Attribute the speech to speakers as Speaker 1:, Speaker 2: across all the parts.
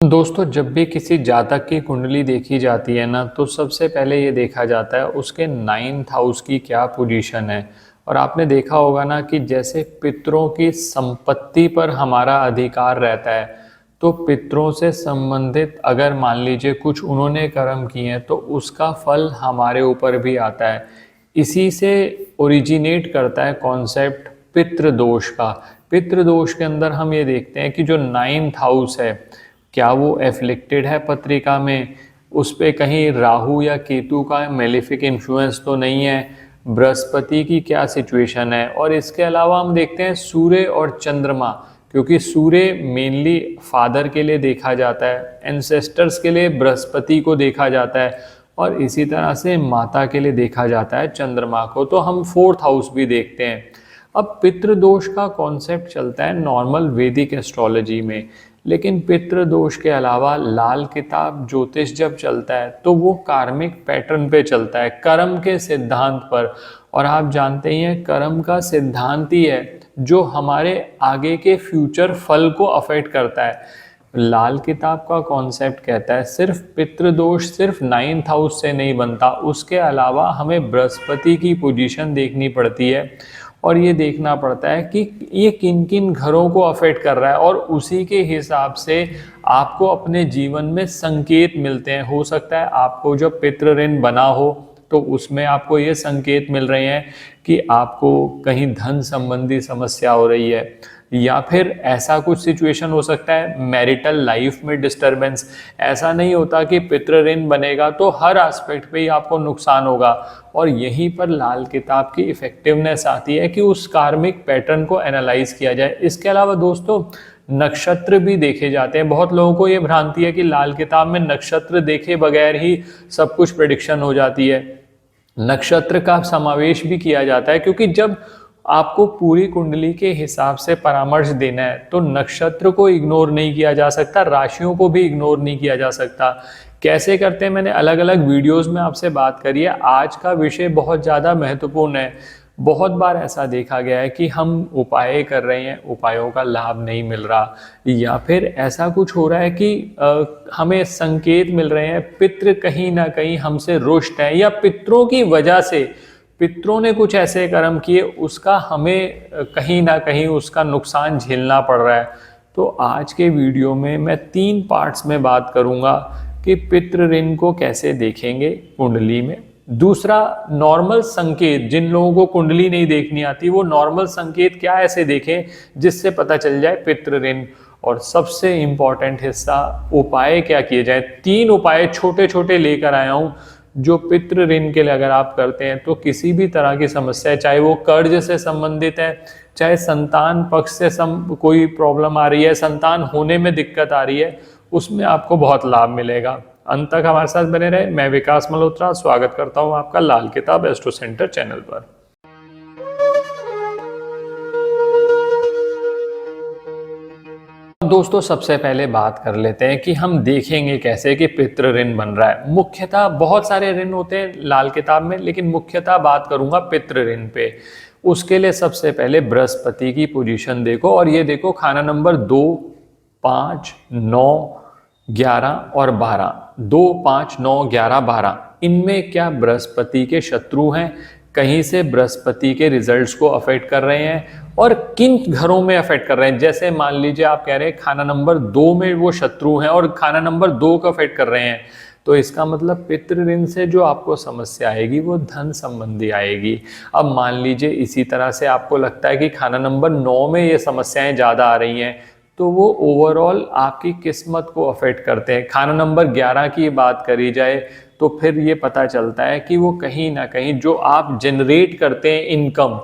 Speaker 1: दोस्तों, जब भी किसी जातक की कुंडली देखी जाती है ना, तो सबसे पहले ये देखा जाता है उसके 9th हाउस की क्या पोजीशन है। और आपने देखा होगा ना कि जैसे पितरों की संपत्ति पर हमारा अधिकार रहता है, तो पितरों से संबंधित अगर मान लीजिए कुछ उन्होंने कर्म किए हैं तो उसका फल हमारे ऊपर भी आता है। इसी से ओरिजिनेट करता है कॉन्सेप्ट पितृदोष का। पितृदोष के अंदर हम ये देखते हैं कि जो 9th हाउस है, क्या वो एफ्लिक्टेड है पत्रिका में, उस पे कहीं राहु या केतु का मेलेफिक इन्फ्लुएंस तो नहीं है, बृहस्पति की क्या सिचुएशन है। और इसके अलावा हम देखते हैं सूर्य और चंद्रमा, क्योंकि सूर्य मेनली फादर के लिए देखा जाता है, एंसेस्टर्स के लिए बृहस्पति को देखा जाता है, और इसी तरह से माता के लिए देखा जाता है चंद्रमा को। तो हम 4th हाउस भी देखते हैं। अब पितृदोष का कॉन्सेप्ट चलता है नॉर्मल वैदिक एस्ट्रोलॉजी में, लेकिन पितृदोष के अलावा लाल किताब ज्योतिष जब चलता है तो वो कार्मिक पैटर्न पे चलता है, कर्म के सिद्धांत पर। और आप जानते ही हैं कर्म का सिद्धांत ही है जो हमारे आगे के फ्यूचर फल को अफेक्ट करता है। लाल किताब का कॉन्सेप्ट कहता है सिर्फ पितृदोष सिर्फ 9th हाउस से नहीं बनता, उसके अलावा हमें बृहस्पति की पोजीशन देखनी पड़ती है और ये देखना पड़ता है कि ये किन किन घरों को अफेक्ट कर रहा है, और उसी के हिसाब से आपको अपने जीवन में संकेत मिलते हैं। हो सकता है आपको जब पितृ ऋण बना हो तो उसमें आपको ये संकेत मिल रहे हैं कि आपको कहीं धन संबंधी समस्या हो रही है, या फिर ऐसा कुछ सिचुएशन हो सकता है मैरिटल लाइफ में डिस्टरबेंस। ऐसा नहीं होता कि पितृ ऋण बनेगा तो हर एस्पेक्ट पे ही आपको नुकसान होगा, और यहीं पर लाल किताब की इफेक्टिवनेस आती है कि उस कार्मिक पैटर्न को एनालाइज किया जाए। इसके अलावा दोस्तों नक्षत्र भी देखे जाते हैं। बहुत लोगों को ये भ्रांति है कि लाल किताब में नक्षत्र देखे बगैर ही सब कुछ प्रेडिक्शन हो जाती है। नक्षत्र का समावेश भी किया जाता है, क्योंकि जब आपको पूरी कुंडली के हिसाब से परामर्श देना है तो नक्षत्र को इग्नोर नहीं किया जा सकता, राशियों को भी इग्नोर नहीं किया जा सकता। कैसे करते हैं मैंने अलग अलग वीडियोस में आपसे बात करी है। आज का विषय बहुत ज़्यादा महत्वपूर्ण है। बहुत बार ऐसा देखा गया है कि हम उपाय कर रहे हैं, उपायों का लाभ नहीं मिल रहा, या फिर ऐसा कुछ हो रहा है कि हमें संकेत मिल रहे हैं पितृ कहीं ना कहीं हमसे रुष्ट है, या पितरों की वजह से पितरों ने कुछ ऐसे कर्म किए उसका हमें कहीं ना कहीं उसका नुकसान झेलना पड़ रहा है। तो आज के वीडियो में मैं 3 पार्ट्स में बात करूंगा कि पितृ ऋण को कैसे देखेंगे कुंडली में। दूसरा, नॉर्मल संकेत, जिन लोगों को कुंडली नहीं देखनी आती वो नॉर्मल संकेत क्या ऐसे देखें जिससे पता चल जाए पितृ ऋण। और सबसे इंपॉर्टेंट हिस्सा, उपाय क्या किए जाए। 3 उपाय छोटे छोटे लेकर आया हूं जो पितृ ऋण के लिए अगर आप करते हैं तो किसी भी तरह की समस्या है, चाहे वो कर्ज से संबंधित है, चाहे संतान पक्ष से कोई प्रॉब्लम आ रही है, संतान होने में दिक्कत आ रही है, उसमें आपको बहुत लाभ मिलेगा। अंत तक हमारे साथ बने रहे। मैं विकास मल्होत्रा स्वागत करता हूं आपका लाल किताब एस्ट्रो सेंटर चैनल पर। दोस्तों, सबसे पहले बात कर लेते हैं कि हम देखेंगे कैसे कि पितृ ऋण बन रहा है। मुख्यतः बहुत सारे ऋण होते हैं लाल किताब में, लेकिन मुख्यतः बात करूंगा पितृ ऋण पे। उसके लिए सबसे पहले बृहस्पति की पोजीशन देखो, और ये देखो खाना नंबर 2, 5, 9, 11 और 12। 2, 5, 9, 11, 12 इनमें क्या बृहस्पति के शत्रु हैं, कहीं से बृहस्पति के रिजल्ट्स को अफेक्ट कर रहे हैं, और किन घरों में अफेक्ट कर रहे हैं। जैसे मान लीजिए आप कह रहे हैं खाना नंबर 2 में वो शत्रु हैं और खाना नंबर 2 का अफेक्ट कर रहे हैं, तो इसका मतलब पितृ ऋण से जो आपको समस्या आएगी वो धन संबंधी आएगी। अब मान लीजिए इसी तरह से आपको लगता है कि खाना नंबर 9 में ये समस्याएं ज़्यादा आ रही हैं, तो वो ओवरऑल आपकी किस्मत को अफेक्ट करते हैं। खाना नंबर 11 की बात करी जाए तो फिर ये पता चलता है कि वो कहीं ना कहीं जो आप जनरेट करते हैं इनकम,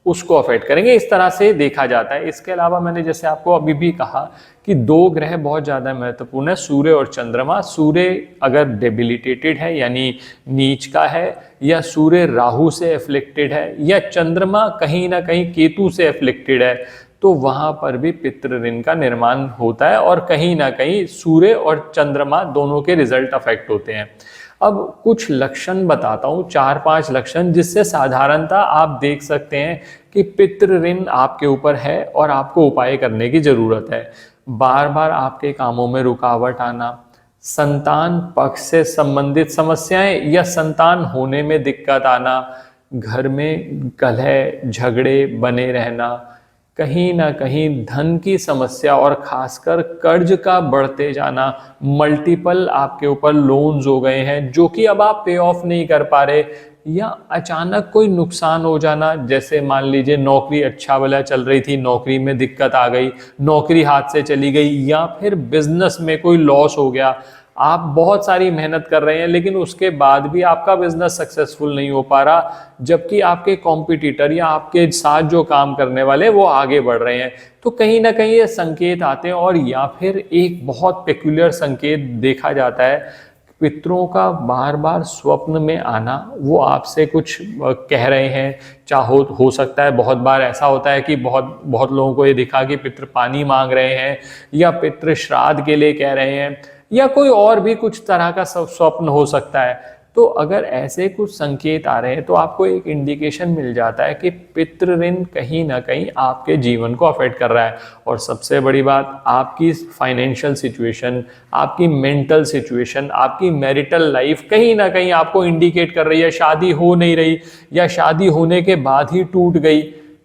Speaker 1: उसको अफेक्ट करेंगे। इस तरह से देखा जाता है। इसके अलावा मैंने जैसे आपको अभी भी कहा कि 2 ग्रह बहुत ज़्यादा महत्वपूर्ण है, सूर्य और चंद्रमा। सूर्य अगर डेबिलिटेटेड है यानी नीच का है, या सूर्य राहु से एफ्लिक्टेड है, या चंद्रमा कहीं ना कहीं केतु से एफ्लिक्टेड है, तो वहां पर भी पितृ ऋण का निर्माण होता है, और कहीं ना कहीं सूर्य और चंद्रमा दोनों के रिजल्ट अफेक्ट होते हैं। अब कुछ लक्षण बताता हूँ, 4-5 लक्षण, जिससे साधारणतः आप देख सकते हैं कि पितृ ऋण आपके ऊपर है और आपको उपाय करने की जरूरत है। बार बार आपके कामों में रुकावट आना, संतान पक्ष से संबंधित समस्याएं या संतान होने में दिक्कत आना, घर में कलह झगड़े बने रहना, कहीं ना कहीं धन की समस्या और खासकर कर्ज का बढ़ते जाना, मल्टीपल आपके ऊपर लोन्स हो गए हैं जो कि अब आप पे ऑफ नहीं कर पा रहे, या अचानक कोई नुकसान हो जाना, जैसे मान लीजिए नौकरी अच्छा वाला चल रही थी, नौकरी में दिक्कत आ गई, नौकरी हाथ से चली गई, या फिर बिजनेस में कोई लॉस हो गया। आप बहुत सारी मेहनत कर रहे हैं लेकिन उसके बाद भी आपका बिजनेस सक्सेसफुल नहीं हो पा रहा, जबकि आपके कॉम्पिटिटर या आपके साथ जो काम करने वाले वो आगे बढ़ रहे हैं। तो कहीं ना कहीं ये संकेत आते हैं। और या फिर एक बहुत पेक्युलर संकेत देखा जाता है, पितरों का बार बार स्वप्न में आना, वो आपसे कुछ कह रहे हैं। चाहो हो सकता है बहुत बार ऐसा होता है कि बहुत बहुत लोगों को ये दिखा कि पितृ पानी मांग रहे हैं, या पितृ श्राद्ध के लिए कह रहे हैं, या कोई और भी कुछ तरह का स्वप्न हो सकता है। तो अगर ऐसे कुछ संकेत आ रहे हैं तो आपको एक इंडिकेशन मिल जाता है कि पितृ ऋण कहीं ना कहीं आपके जीवन को अफेक्ट कर रहा है। और सबसे बड़ी बात, आपकी फाइनेंशियल सिचुएशन, आपकी मेंटल सिचुएशन, आपकी मैरिटल लाइफ कहीं ना कहीं आपको इंडिकेट कर रही है, शादी हो नहीं रही या शादी होने के बाद ही टूट गई,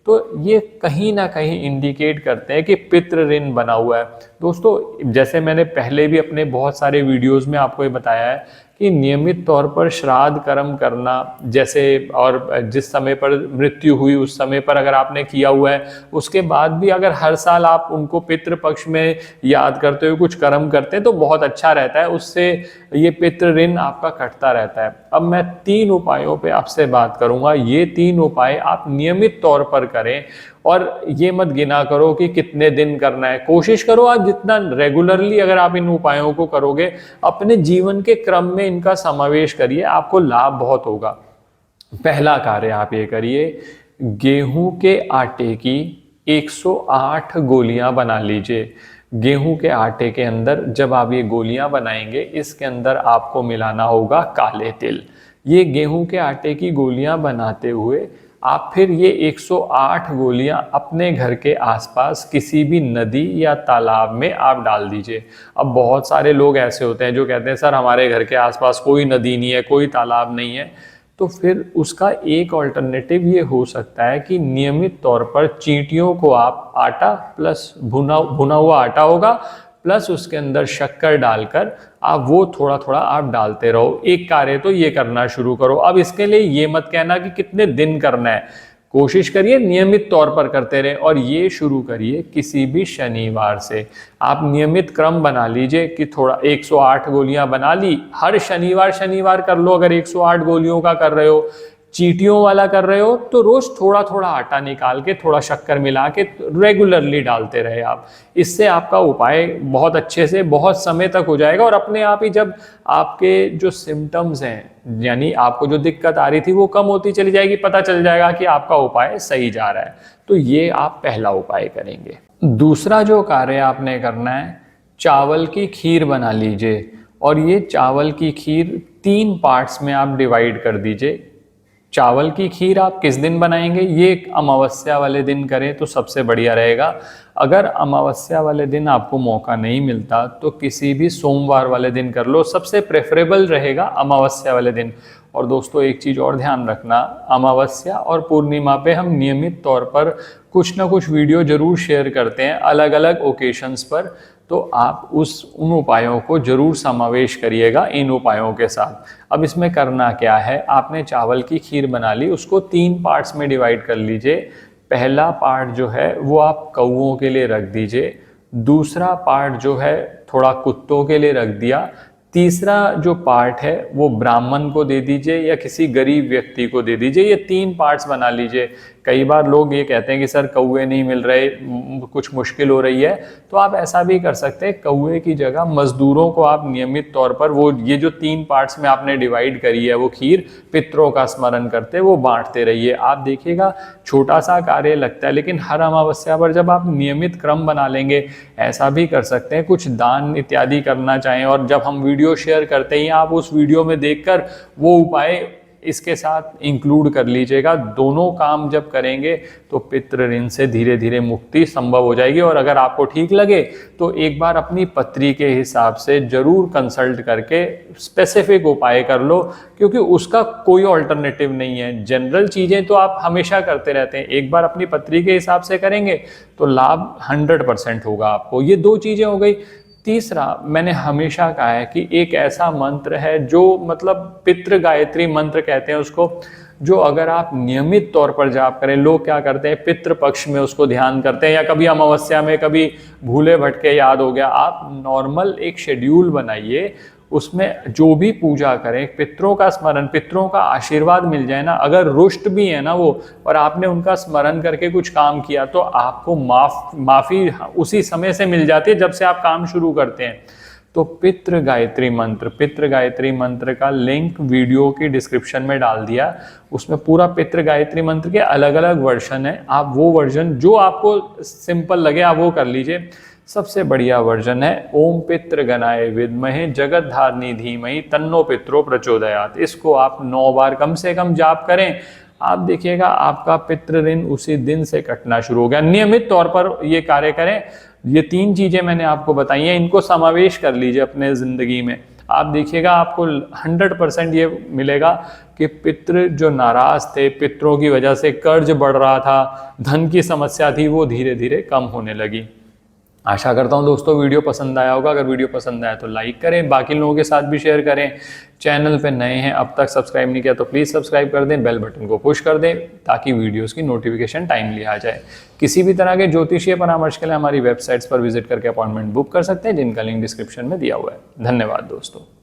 Speaker 1: तो ये कहीं ना कहीं इंडिकेट करते हैं कि पितृ ऋण बना हुआ है। दोस्तों, जैसे मैंने पहले भी अपने बहुत सारे वीडियोस में आपको ये बताया है कि नियमित तौर पर श्राद्ध कर्म करना, जैसे और जिस समय पर मृत्यु हुई उस समय पर अगर आपने किया हुआ है, उसके बाद भी अगर हर साल आप उनको पितृपक्ष में याद करते हुए कुछ कर्म करते हैं तो बहुत अच्छा रहता है, उससे ये पितृ ऋण आपका कटता रहता है। अब मैं 3 उपायों पे आपसे बात करूंगा। ये 3 उपाय आप नियमित तौर पर करें, और ये मत गिना करो कि कितने दिन करना है। कोशिश करो आप जितना रेगुलरली अगर आप इन उपायों को करोगे, अपने जीवन के क्रम में इनका समावेश करिए, आपको लाभ बहुत होगा। पहला कार्य आप ये करिए, गेहूं के आटे की 108 गोलियां बना लीजिए। गेहूं के आटे के अंदर जब आप ये गोलियां बनाएंगे, इसके अंदर आपको मिलाना होगा काले तिल। ये गेहूं के आटे की गोलियां बनाते हुए आप फिर ये 108 गोलियां अपने घर के आसपास किसी भी नदी या तालाब में आप डाल दीजिए। अब बहुत सारे लोग ऐसे होते हैं जो कहते हैं सर हमारे घर के आसपास कोई नदी नहीं है, कोई तालाब नहीं है। तो फिर उसका एक ऑल्टरनेटिव ये हो सकता है कि नियमित तौर पर चींटियों को आप आटा प्लस भुना हुआ आटा होगा प्लस उसके अंदर शक्कर डालकर आप वो थोड़ा थोड़ा आप डालते रहो। एक कार्य तो ये करना शुरू करो। अब इसके लिए ये मत कहना कि कितने दिन करना है, कोशिश करिए नियमित तौर पर करते रहे। और ये शुरू करिए किसी भी शनिवार से। आप नियमित क्रम बना लीजिए कि थोड़ा 108 गोलियां बना ली, हर शनिवार शनिवार कर लो। अगर 108 गोलियों का कर रहे हो, चींटियों वाला कर रहे हो, तो रोज थोड़ा थोड़ा आटा निकाल के थोड़ा शक्कर मिला के रेगुलरली डालते रहे आप। इससे आपका उपाय बहुत अच्छे से बहुत समय तक हो जाएगा। और अपने आप ही जब आपके जो सिम्टम्स हैं, यानी आपको जो दिक्कत आ रही थी वो कम होती चली जाएगी, पता चल जाएगा कि आपका उपाय सही जा रहा है। तो ये आप पहला उपाय करेंगे। दूसरा जो कार्य आपने करना है, चावल की खीर बना लीजिए। और ये चावल की खीर 3 पार्ट्स में आप डिवाइड कर दीजिए। चावल की खीर आप किस दिन बनाएंगे, ये अमावस्या वाले दिन करें तो सबसे बढ़िया रहेगा। अगर अमावस्या वाले दिन आपको मौका नहीं मिलता तो किसी भी सोमवार वाले दिन कर लो, सबसे प्रेफरेबल रहेगा अमावस्या वाले दिन। और दोस्तों एक चीज़ और ध्यान रखना, अमावस्या और पूर्णिमा पे हम नियमित तौर पर कुछ ना कुछ वीडियो जरूर शेयर करते हैं अलग अलग ओकेशंस पर, तो आप उन उपायों को जरूर समावेश करिएगा इन उपायों के साथ। अब इसमें करना क्या है, आपने चावल की खीर बना ली, उसको 3 पार्ट्स में डिवाइड कर लीजिए। पहला पार्ट जो है वो आप कौओं के लिए रख दीजिए, दूसरा पार्ट जो है थोड़ा कुत्तों के लिए रख दिया, तीसरा जो पार्ट है वो ब्राह्मण को दे दीजिए या किसी गरीब व्यक्ति को दे दीजिए। ये 3 पार्ट्स बना लीजिए। कई बार लोग ये कहते हैं कि सर कौवे नहीं मिल रहे, कुछ मुश्किल हो रही है, तो आप ऐसा भी कर सकते हैं, कौवे की जगह मजदूरों को आप नियमित तौर पर वो ये जो 3 पार्ट्स में आपने डिवाइड करी है वो खीर पितरों का स्मरण करते वो बांटते रहिए। आप देखिएगा छोटा सा कार्य लगता है, लेकिन हर अमावस्या पर जब आप नियमित क्रम बना लेंगे, ऐसा भी कर सकते हैं कुछ दान इत्यादि करना चाहें, और जब हम वीडियो शेयर करते हैं आप उस वीडियो में देखकर वो उपाय इसके साथ इंक्लूड कर लीजिएगा। दोनों काम जब करेंगे तो पितृ ऋण से धीरे धीरे मुक्ति संभव हो जाएगी। और अगर आपको ठीक लगे तो एक बार अपनी पत्री के हिसाब से जरूर कंसल्ट करके स्पेसिफिक उपाय कर लो, क्योंकि उसका कोई ऑल्टरनेटिव नहीं है। जनरल चीजें तो आप हमेशा करते रहते हैं, एक बार अपनी पत्री के हिसाब से करेंगे तो लाभ 100% होगा आपको। ये 2 चीजें हो गई। तीसरा, मैंने हमेशा कहा है कि एक ऐसा मंत्र है जो मतलब पितृ गायत्री मंत्र कहते हैं उसको, जो अगर आप नियमित तौर पर जाप करें, लोग क्या करते हैं पितृ पक्ष में उसको ध्यान करते हैं या कभी अमावस्या में, कभी भूले भटके याद हो गया। आप नॉर्मल एक शेड्यूल बनाइए, उसमें जो भी पूजा करें, पितरों का स्मरण, पितरों का आशीर्वाद मिल जाए ना, अगर रुष्ट भी है ना वो, और आपने उनका स्मरण करके कुछ काम किया तो आपको माफी उसी समय से मिल जाती है जब से आप काम शुरू करते हैं। तो पितृ गायत्री मंत्र का लिंक वीडियो की डिस्क्रिप्शन में डाल दिया। उसमें पूरा पितृ गायत्री मंत्र के अलग अलग वर्जन है, आप वो वर्जन जो आपको सिंपल लगे आप वो कर लीजिए। सबसे बढ़िया वर्जन है ओम पितृ गणाय विद्महे जगत धारणी धीमहि तन्नो पितरो प्रचोदयात्। इसको आप 9 बार कम से कम जाप करें, आप देखिएगा आपका पितृ ऋण उसी दिन से कटना शुरू हो गया। नियमित तौर पर ये कार्य करें। ये 3 चीजें मैंने आपको बताई हैं, इनको समावेश कर लीजिए अपने जिंदगी में। आप देखिएगा आपको 100% ये मिलेगा कि पितृ जो नाराज थे, पितरों की वजह से कर्ज बढ़ रहा था, धन की समस्या थी, वो धीरे धीरे कम होने लगी। आशा करता हूं दोस्तों वीडियो पसंद आया होगा। अगर वीडियो पसंद आया तो लाइक करें, बाकी लोगों के साथ भी शेयर करें। चैनल पे नए हैं, अब तक सब्सक्राइब नहीं किया तो प्लीज़ सब्सक्राइब कर दें, बेल बटन को पुश कर दें ताकि वीडियोस की नोटिफिकेशन टाइमली आ जाए। किसी भी तरह के ज्योतिषीय परामर्श के लिए हमारी वेबसाइट्स पर विजिट करके अपॉइंटमेंट बुक कर सकते हैं, जिनका लिंक डिस्क्रिप्शन में दिया हुआ है। धन्यवाद दोस्तों।